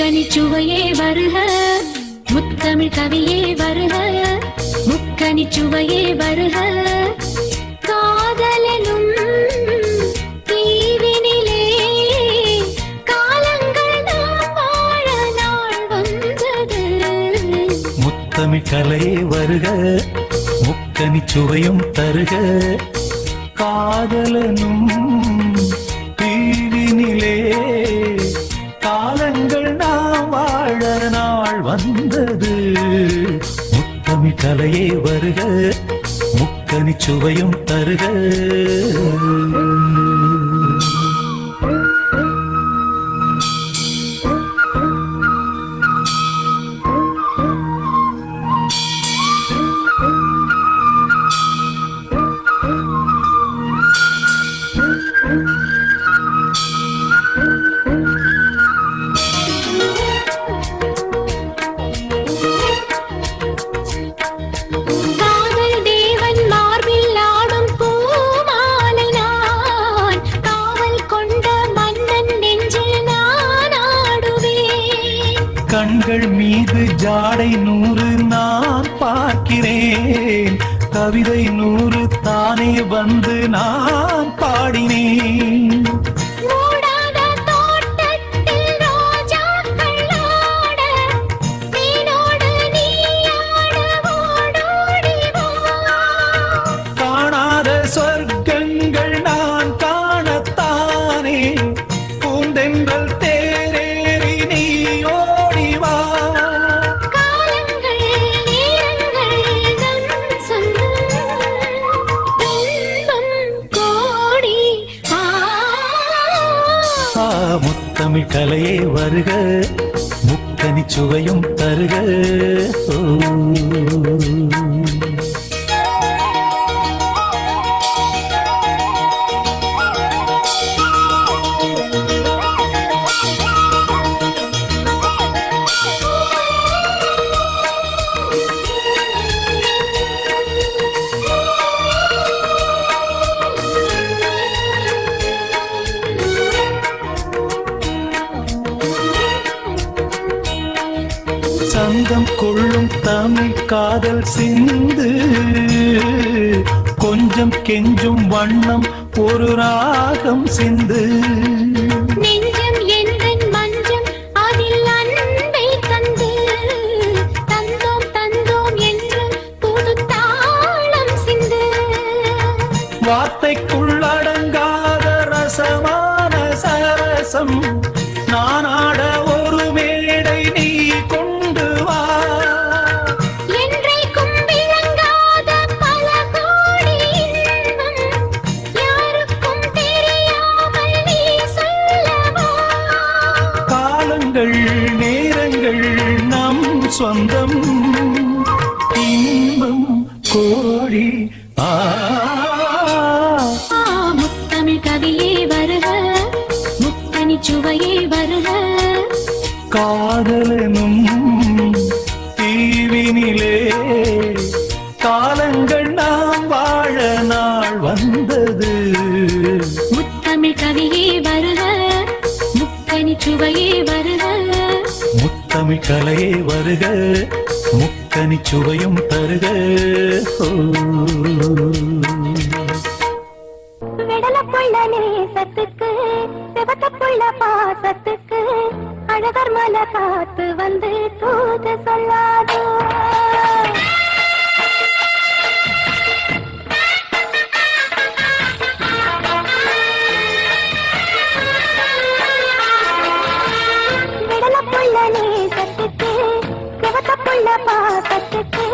முக்கனிச்சுவையே வருக, முத்தமிழ் கவியே வருக, முக்கனிச்சுவையே வருக. காதலெனும் தீவினிலே காலங்கள் நாம் வாழ நாள் வந்தது. முத்தமிழ் கலையே வருக, முக்கனிச்சுவையும் தருக. காதலனும் தீவினிலே காலங்கள் நாம் வாழ நாள் வந்தது. முத்தமிழ் கலையே வருக, முக்கனிச்சுவையும் தருக. கண்கள் மீது ஜாடை 100 நான் பார்க்கிறேன், கவிதை 100 தானே வந்து நான் பாடினேன். காணாத சொர்க்கங்கள் நான் காணத்தானே பூந்தென்றல் முத்தமிழ் கலையே வருக, முக்கனிச்சுவையும் தருக. சங்கம் கொள்ளும் தமிழ் காதல் சிந்து, கொஞ்சம் கெஞ்சும் வண்ணம் ஒரு ராகம் சிந்து. நெஞ்சம் எந்தன் மஞ்சம் அதில் அன்பை தந்து, தந்தோம் தந்தோம் என்று புது தாளம் சிந்து. வார்த்தைக்குள்ளடங்காத ரசமான சரசம் நான் ஆட ஒரு மேடை நீ கொண்டு வா. என்றைக்கும் விளங்காத பல கோடி இன்பம் யாருக்கும் தெரியாமல் நீ சொல்லவா. காலங்கள் நேரங்கள் நம் சொந்தம், இன்பம் கோடி. முத்தமிழ் கவியே வருக, முக்கனிச்சுவையே வருக. காதலனும் தீவினிலே காலங்கள் நாம் வாழ நாள் வந்தது. முத்தமிழ் கவியே வருக, முக்கனிச்சுவையே வருக. முத்தமிழ் கலையே வருக, முக்கனிச்சுவையும் தருக. வெடலப்புள்ள நேசத்துக்கு சிவத்தப்புள்ள பாசத்துக்கு அழகர் மலை காத்து வந்து தூது சொல்லாதோ. வெடலப்புள்ள நேசத்துக்கு சிவத்தப்புள்ள பாசத்துக்கு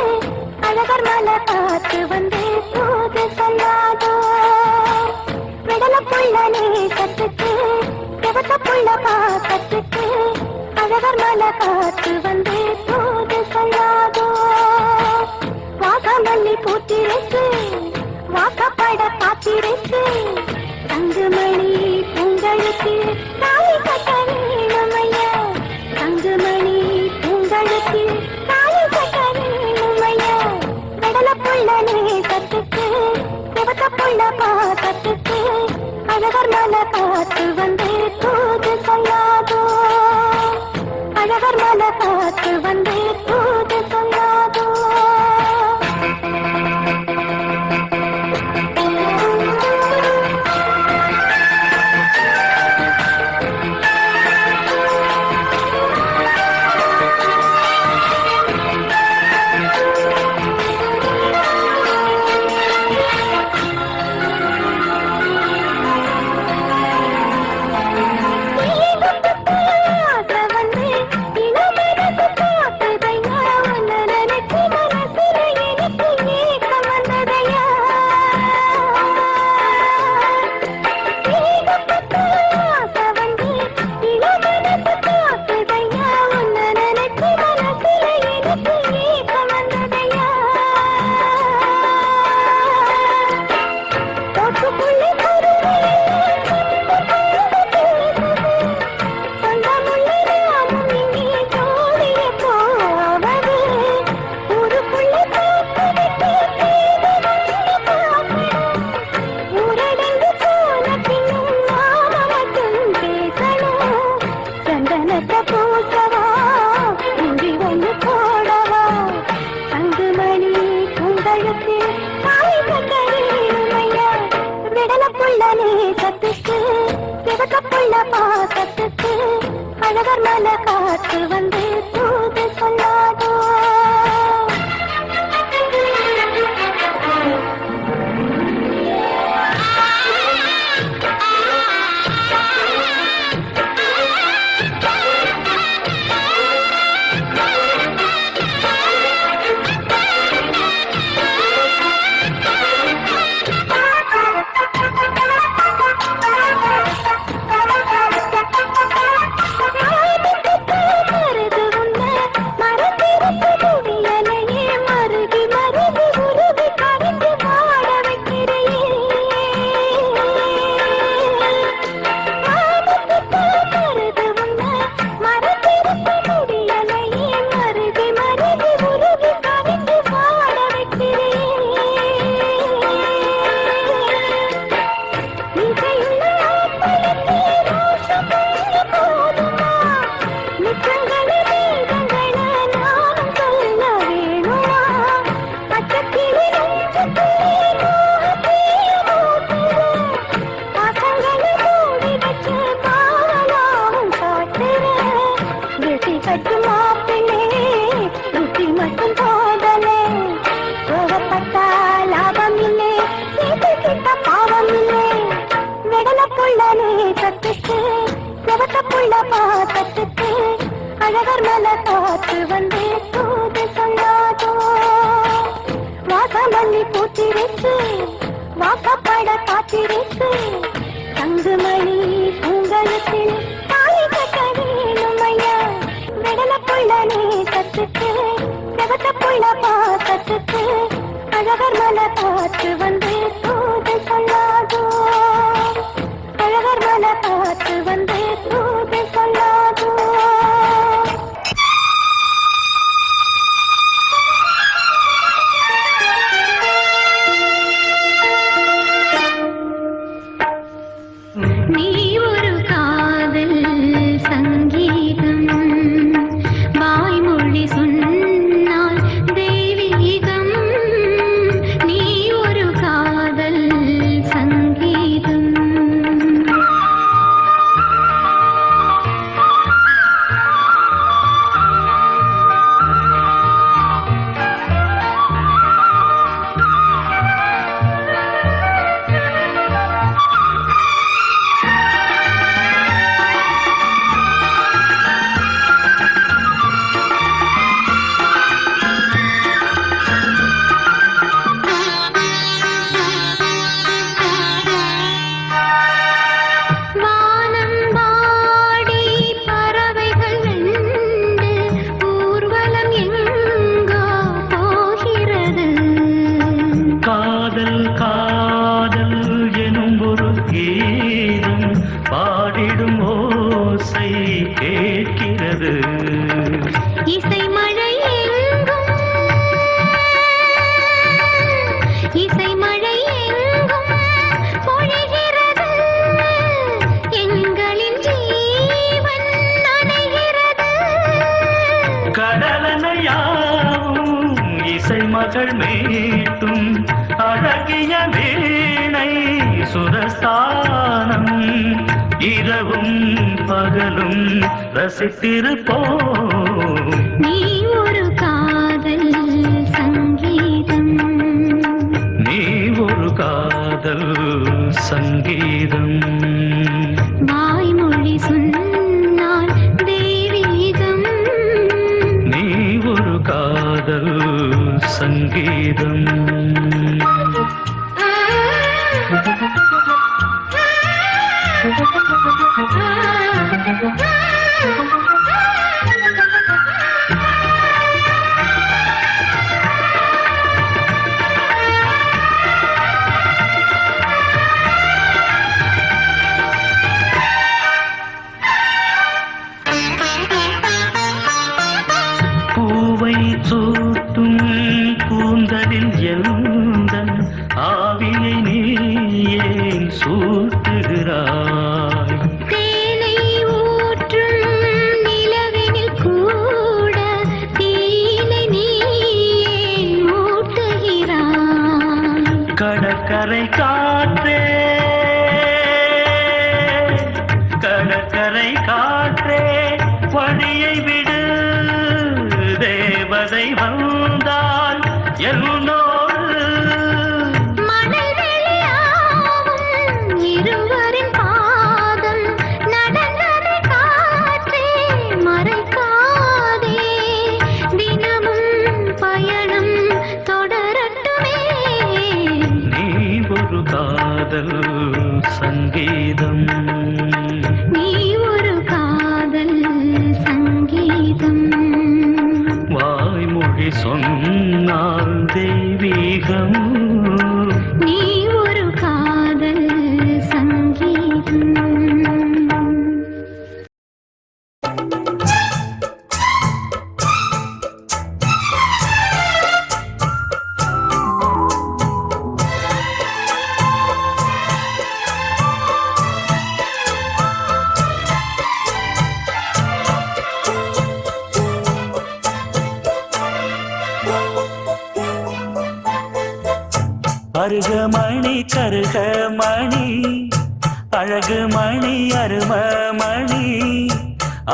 அழகர் மலை காத்து வந்து தூது சொல்லாதோ. வெடலப்புள்ள நேசத்துக்கு சிவத்தப்புள்ள பாசத்துக்கு அழகர் மலை காத்து வந்து தூது சொல்லாதோ. வாசமல்லி பூத்திருக்கு வாக்கப்பட காத்திருக்கு, தங்குமணி உங்களுக்கு தாலி கட்ட வேணுமையா. தங்குமணி உங்களுக்கு தாலி கட்ட வேணுமையா. வெடலப்புள்ள நேசத்துக்கு சிவத்தப்புள்ள பாசத்துக்கு அழகர் மலை காத்து வந்து தூது சொல்லாதோ. காத்து வந்து தூது சொல்லாதோ அழகர் மலை காத்து வந்து தூது சொல்லாதோ அழகர் மலை காத்து வந்து தூது சொல்லாதோ வாசமல்லி பூத்திருக்கு வாக்கப்பட காத்திருக்கு தங்குமணி பூங்கலத்தில் தாலி கட்ட வேணும் ஐயா விடல புள்ள நீ கத்துக்கு செவத்த புள்ள பாக்கத்துக்கு அழகர் மலை காத்து வந்து தூது சொல்லாதோ அழகர் மலை காத்து வந்து தூது சொல்லாதோ மகள் மீட்டும் அழகிய வீணை சுரஸ்தானம் இரவும் பகலும் ரசித்திருப்போம். நீ ஒரு காதல் சங்கீதம், நீ ஒரு காதல் சங்கீதம், வாய்மொழி சொன்னால் தெய்வீகம். நீ ஒரு காதல் சங்கீதம். பூவை சூட்டும் கூந்தலில் எந்தன் ஆவியை நீ ஏன் சூட்டுகிறாய்? தேனை ஊற்றும் நிலவினில் கூட தீனை நீ ஏன் மூட்டுகிறாய்? கடற்கரை காற்றே, கடற்கரை காற்றே வழியை விடு, தேவதை வந்தால் என்னோடு. மணல் வெளியாகும் இருவரின் பாதம் நடந்ததை காற்றே மறைக்காதே, தினமும் பயணம் தொடரட்டுமே. நீ ஒரு காதல் சங்கீதம், நீ ஒரு காதல் சங்கீதம், வாய்மொழி சொன்னால் தெய்வீகம். நீ ஒரு காதல் சங்கீதம். அருகமணி கருகமணி அழகுமணி அருமமணி,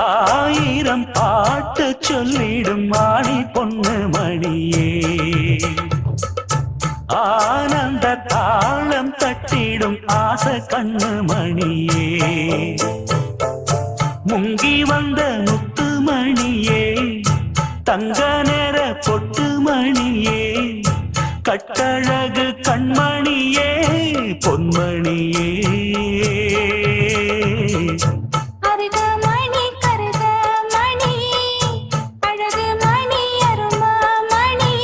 ஆயிரம் பாட்டு சொல்லிடும் மாணி பொண்ணு மணியே, ஆனந்த தாளம் தட்டிடும் ஆசை கண்ணு மணியே, முங்கி வந்த முத்து மணியே, தங்க நேர பொட்டு மணியே, கட்டழகு கண்மணியே பொன்மணியே. அருகமணி கருகமணி அழகுமணி அருமமணி,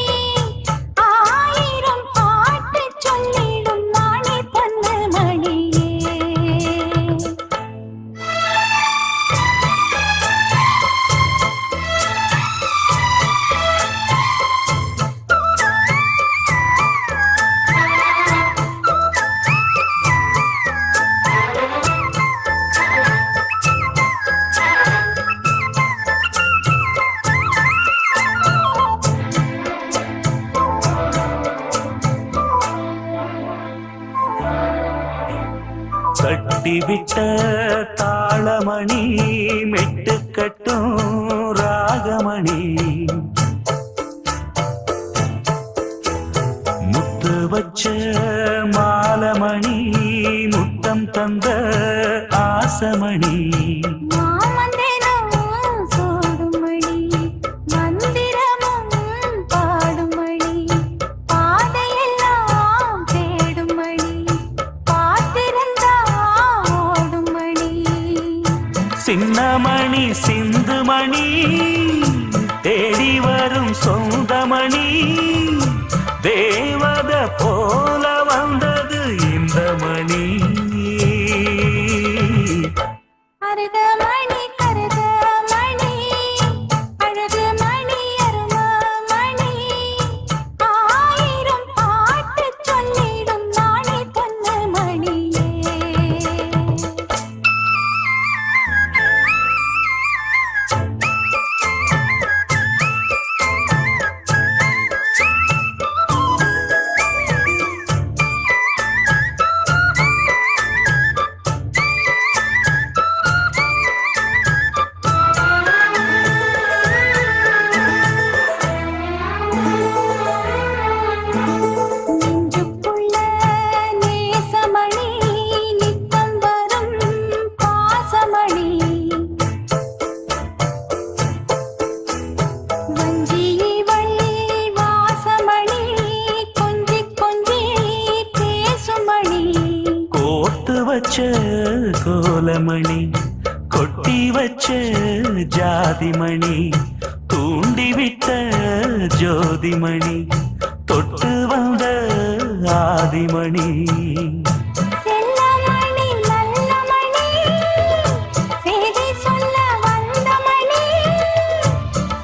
ஆயிரம் பாட்டு சொல்லிடும் மாணி பொண்ணு மணியே. கட்டிவிட்ட தாளமணி மெட்டுக்கட்டும் ராகமணி, முத்து வச்ச மாலமணி முத்தம் தந்த ஆசமணி, மாமந்திரம் சோடும் மணி மந்திரமும் பாடும் மணி, பாதையெல்லாம் தேடும் மணி பார்த்திருந்தா ஓடும் மணி. சின்னமணி சிந்துமணி தேடி வரும் சொந்தமணி, தேவத போல வந்தது இந்த மணி. அருகமணி கருகமணி அழகுமணி அருமமணி, ஆயிரம் பாட்டு சொல்லிடும் மாணி பொண்ணு மணியே. கோலமணி கொட்டி வச்ச ஜாதிமணி தூண்டிவிட்ட ஜோதிமணி தொட்டு வந்த ஆதிமணி செல்லமணி நல்ல மணி செய்தி சொல்ல வந்த மணி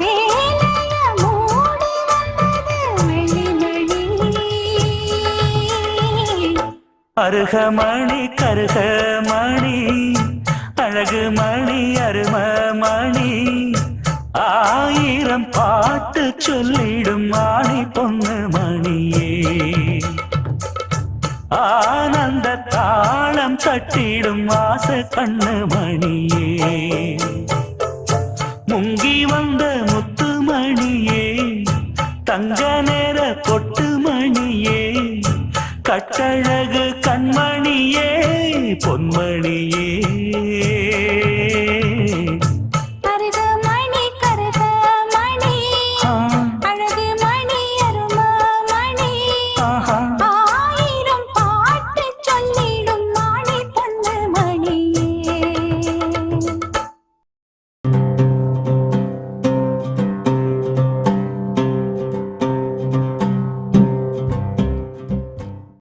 சேலைய மூடி வந்தது வெள்ளிமணி அருகமணி கருகமணி அழகு மணி அருமமணி ஆயிரம் பாட்டு சொல்லிடும் மாணி பொண்ணு மணியே ஆனந்த தாளம் தட்டிடும் ஆச கண்ணு மணியே முங்கி வந்த முத்து மணியே தங்க நேர பொட்டு மணியே கட்டழகு கண்மணியே பொன்மணியே